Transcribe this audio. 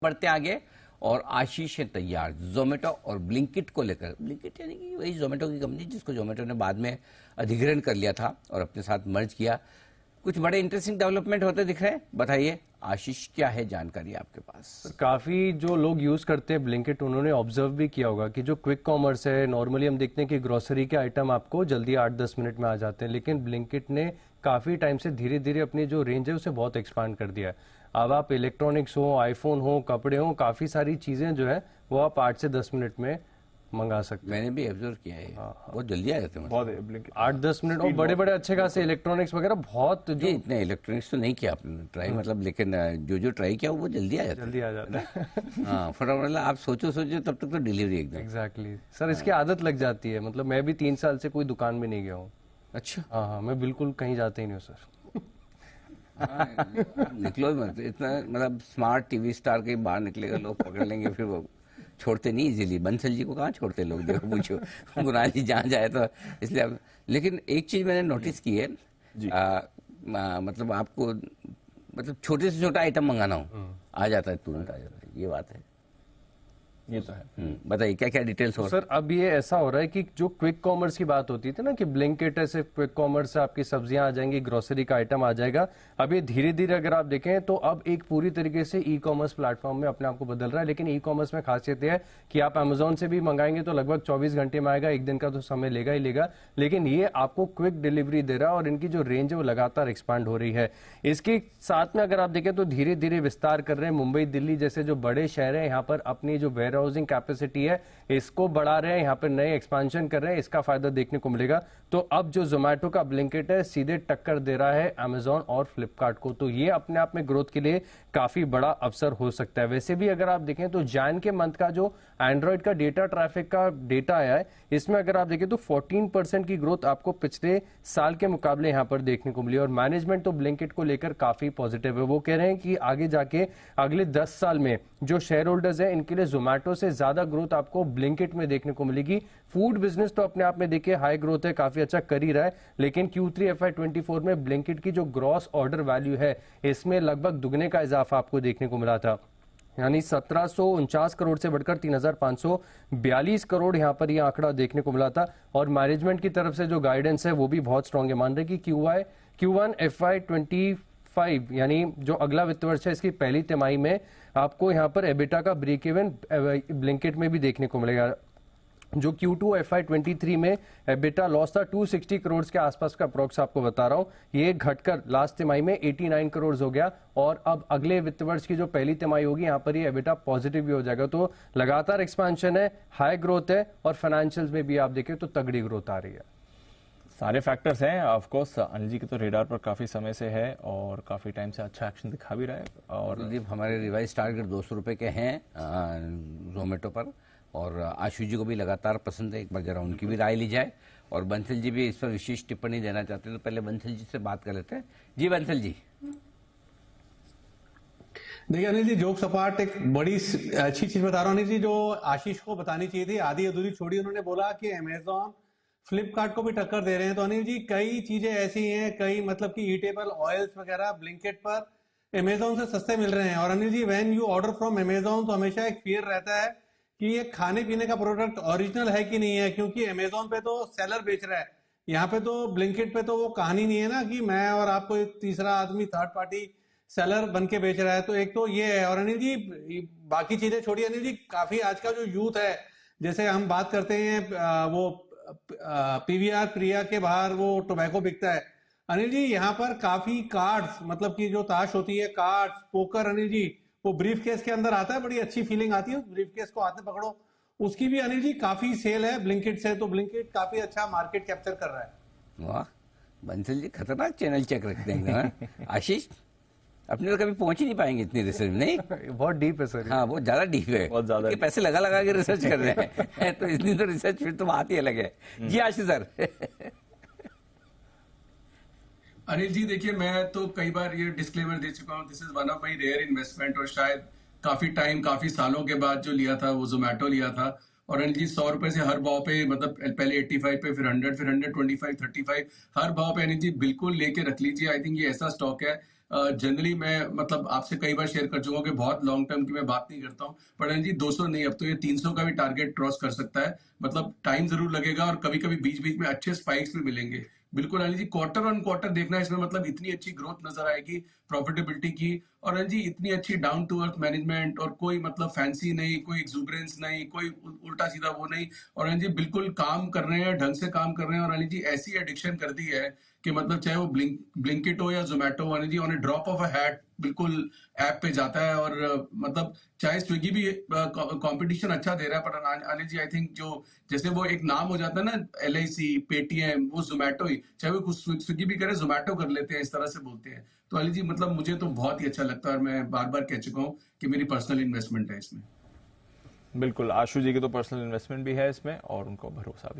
बढ़ते आगे और आशीष है तैयार जोमेटो और ब्लिंकिट को लेकर। ब्लिंकिट यानी कि वही जोमेटो की कंपनी जिसको जोमेटो ने बाद में अधिग्रहण कर लिया था और अपने साथ मर्ज किया। कुछ बड़े इंटरेस्टिंग डेवलपमेंट होते दिख रहे हैं, बताइए आशीष क्या है जानकारी आपके पास? काफी जो लोग यूज करते हैं ब्लिंकिट उन्होंने ऑब्जर्व भी किया होगा कि जो क्विक कॉमर्स है, नॉर्मली हम देखते हैं कि ग्रोसरी के आइटम आपको जल्दी 8-10 मिनट में आ जाते हैं, लेकिन ब्लिंकिट ने काफी टाइम से धीरे धीरे अपनी जो रेंज है उसे बहुत एक्सपांड कर दिया है। अब आप इलेक्ट्रॉनिक्स हो, आईफोन हो, कपड़े हो, काफी सारी चीजें जो है वो आप 8 से 10 मिनट में मंगा सकते हैं। मैंने भी ऑब्जर्व किया है, बहुत जल्दी आ जाते हैं, बहुत 8-10 मिनट और बड़े बड़े अच्छे खासे इलेक्ट्रॉनिक्स वगैरह बहुत जो इतने इलेक्ट्रॉनिक्स तो नहीं किया आपने ट्राई, मतलब लेकिन जो ट्राई किया वो जल्दी आ जाता है। हाँ फटाफट आप सोचो तब तक तो डिलीवरी एकदम। एग्जैक्टली सर, इसकी आदत लग जाती है। मतलब मैं भी 3 साल से कोई दुकान में नहीं गया हूँ। अच्छा। हाँ, मैं बिल्कुल कहीं जाते ही नहीं हूँ सर। निकलो मत इतना, मतलब स्मार्ट टीवी स्टार के बाहर निकलेगा लोग पकड़ लेंगे, फिर वो छोड़ते नहीं इजीली। बंसल जी को कहाँ छोड़ते लोग, देखो पूछो गुरान जी जहाँ जाए तो इसलिए लेकिन एक चीज मैंने नोटिस की है, मतलब आपको मतलब छोटे से छोटा आइटम मंगाना हो आ जाता है, तुरंत आ जाता है, ये बात है। ये तो है। बताइए क्या क्या डिटेल्स हो सर अब ये ऐसा हो रहा है कि जो क्विक कॉमर्स की बात होती थी ना कि ब्लिंकिट ऐसे क्विक कॉमर्स से आपकी सब्जियां आ जाएंगी, ग्रोसरी का आइटम आ जाएगा, अब ये धीरे धीरे अगर आप देखें तो अब एक पूरी तरीके से ई कॉमर्स प्लेटफॉर्म में अपने आप को बदल रहा है। लेकिन ई कॉमर्स में खासियत है कि आप अमेजोन से भी मंगाएंगे तो लगभग 24 घंटे में आएगा, एक दिन का तो समय लेगा ही लेगा, लेकिन ये आपको क्विक डिलीवरी दे रहा है और इनकी जो रेंज है वो लगातार एक्सपांड हो रही है। इसके साथ में अगर आप देखें तो धीरे धीरे विस्तार कर रहे हैं। मुंबई, दिल्ली जैसे जो बड़े शहर है यहाँ पर अपनी जो वेयर हाउसिंग कैपेसिटी है इसको बढ़ा रहे हैं, यहाँ पर नए एक्सपेंशन कर रहे हैं, इसका फायदा देखने को मिलेगा। तो अब जो जोमेटो का ब्लिंकिट है सीधे टक्कर दे रहा है अमेजॉन और फ्लिपकार्ट को, तो ये अपने आप में ग्रोथ के लिए काफी बड़ा अवसर हो सकता है। वैसे भी अगर आप देखें तो जैन के मंथ का जो एंड्रॉइड का डेटा ट्रैफिक का डेटा आया है इसमें अगर आप देखें तो 14% की ग्रोथ आपको पिछले साल के मुकाबले यहां पर देखने को मिली। और मैनेजमेंट तो ब्लिंकिट को लेकर काफी पॉजिटिव है। वो कह रहे हैं कि आगे जाके अगले 10 साल में जो शेयर होल्डर्स है इनके लिए जोमेटो से ज्यादा ग्रोथ आपको ब्लिंकिट में देखने को मिलेगी। फूड बिजनेस तो अपने आप में देखिए हाई ग्रोथ है, काफी अच्छा कर ही रहा है, लेकिन Q3 FY24 में ब्लिंकिट की जो ग्रॉस ऑर्डर वैल्यू है इसमें लगभग दुगने का इजाफा आपको देखने को मिला था, यानी 1749 करोड़ से बढ़कर 3542 करोड़ यहां पर यह आंकड़ा देखने को मिला था। और मैनेजमेंट की तरफ से जो गाइडेंस है वो भी बहुत स्ट्रांग है, मान रहे कि Q1 FY25 यानी जो अगला वित्त वर्ष है इसकी पहली तिमाही में आपको यहां पर एबिटा का ब्रेक इवन ब्लिंकिट में भी देखने को मिलेगा। जो Q2 FY23 में एबिटा लॉस था 260 करोड़ के आसपास का अप्रोक्स आपको बता रहा हूं, ये घटकर लास्ट तिमाही में 89 करोड़ हो गया। और अब अगले वित्त वर्ष की जो पहली तिमाही होगी यहां पर ये एबिटा पॉजिटिव भी हो जाएगा। तो लगातार एक्सपेंशन है, हाई ग्रोथ है और फाइनेंशियल्स में भी आप देखें तो तगड़ी ग्रोथ आ रही है। सारे फैक्टर्स हैं। ऑफ कोर्स अनिल जी के तो रेडार पर काफी समय से है और काफी टाइम से अच्छा एक्शन दिखा भी रहा है। और हमारे रिवाइज टारगेट 200 रुपए के हैं जोमेटो पर, और आशु जी को भी लगातार पसंद है, एक बार जरा उनकी भी राय ली जाए। और बंसल जी भी इस पर विशेष टिप्पणी देना चाहते हैं, तो पहले बंसल जी से बात कर लेते हैं। जी बंसल जी। देखिए अनिल जी, जोक सपाट एक बड़ी अच्छी चीज बता रहा हूँ अनिल जी, जो आशीष को बतानी चाहिए थी, आधी अधूरी छोड़ी। उन्होंने बोला कि अमेजॉन फ्लिपकार्ट को भी टक्कर दे रहे हैं। तो अनिल जी कई चीजें ऐसी हैं, कई मतलब कि ईटेबल ऑयल्स वगैरह ब्लिंकिट पर अमेजॉन से सस्ते मिल रहे हैं। और Anil ji when you order from Amazon तो हमेशा एक फियर रहता है कि ये खाने पीने का प्रोडक्ट ओरिजिनल है कि नहीं है, क्योंकि अमेजॉन पे तो सेलर बेच रहा है, यहाँ पे तो ब्लिंकिट पे तो वो कहानी नहीं है ना कि मैं और आपको एक तीसरा आदमी थर्ड पार्टी सेलर बन के बेच रहा है। तो एक तो ये है। और अनिल जी बाकी चीजें छोड़िए अनिल जी, काफी आज का जो यूथ है, जैसे हम बात करते हैं वो पीवीआर प्रिया के बाहर वो टोबैको बिकता है अनिल जी, यहाँ पर काफी कार्ड्स, मतलब कि जो ताश होती है, कार्ड्स, पोकर अनिल जी, वो ब्रीफ केस के अंदर आता है, बड़ी अच्छी फीलिंग आती है उस ब्रीफ केस को हाथ में पकड़ो, उसकी भी अनिल जी काफी सेल है ब्लिंकिट से। तो ब्लिंकिट काफी अच्छा मार्केट कैप्चर कर रहा है। वाह बंसल जी, खतरनाक चैनल चेक रखते हैं। आशीष अपने तो कभी पहुंच ही नहीं पाएंगे इतनी रिसर्च, नहीं? बहुत डीप है सर। हाँ बहुत ज्यादा डीप है, बहुत ज्यादा पैसे लगा लगा के रिसर्च कर रहे हैं तो इतनी तो रिसर्च फिर तो बात ही अलग है। जी आशीष सर। अनिल जी देखिए, मैं तो कई बार ये डिस्क्लेमर दे चुका हूँ, this is one of my rare investment, और शायद काफी सालों के बाद जो लिया था वो जोमेटो लिया था। और अनिल जी 100 रुपए से हर भाव पे, मतलब पहले 85 पे, फिर 100, फिर 125, 35, हर भाव पे अनिल जी बिल्कुल लेके रख लीजिए। आई थिंक ये ऐसा स्टॉक है जनरली मैं मतलब आपसे कई बार शेयर कर चुका हूँ कि बहुत लॉन्ग टर्म की मैं बात नहीं करता हूँ, पर अनिल जी 200 नहीं, अब तो ये 300 का भी टारगेट क्रॉस कर सकता है। मतलब टाइम जरूर लगेगा और कभी कभी बीच बीच में अच्छे स्पाइक्स भी मिलेंगे। बिल्कुल Anil ji, quarter on quarter देखना है इसमें, मतलब इतनी अच्छी ग्रोथ नजर आएगी प्रॉफिटेबिलिटी की। और अनिल जी इतनी अच्छी डाउन टू अर्थ मैनेजमेंट, और कोई मतलब फैंसी नहीं, कोई एक्सूबरेंस नहीं, कोई उल्टा सीधा वो नहीं। और अनिल जी बिल्कुल काम कर रहे हैं, ढंग से काम कर रहे हैं। और अनिल जी ऐसी एडिक्शन कर दी है कि मतलब चाहे वो ब्लिंकिट हो या जोमेटो हो, Anil ji on a drop of a hat बिल्कुल ऐप पे जाता है। और मतलब चाहे स्विगी भी कंपटीशन अच्छा दे रहा है, पर अनिल जी आई थिंक जो जैसे वो एक नाम हो जाता है ना, LIC, पेटीएम, वो जोमेटो ही, चाहे वो कुछ स्विगी भी करे जोमेटो कर लेते हैं, इस तरह से बोलते हैं। तो अनिल जी मतलब मुझे तो बहुत ही अच्छा लगता है, और मैं बार बार कह चुका हूँ कि मेरी पर्सनल इन्वेस्टमेंट है इसमें। बिल्कुल, आशु जी की तो पर्सनल इन्वेस्टमेंट भी है इसमें और उनको भरोसा भी है।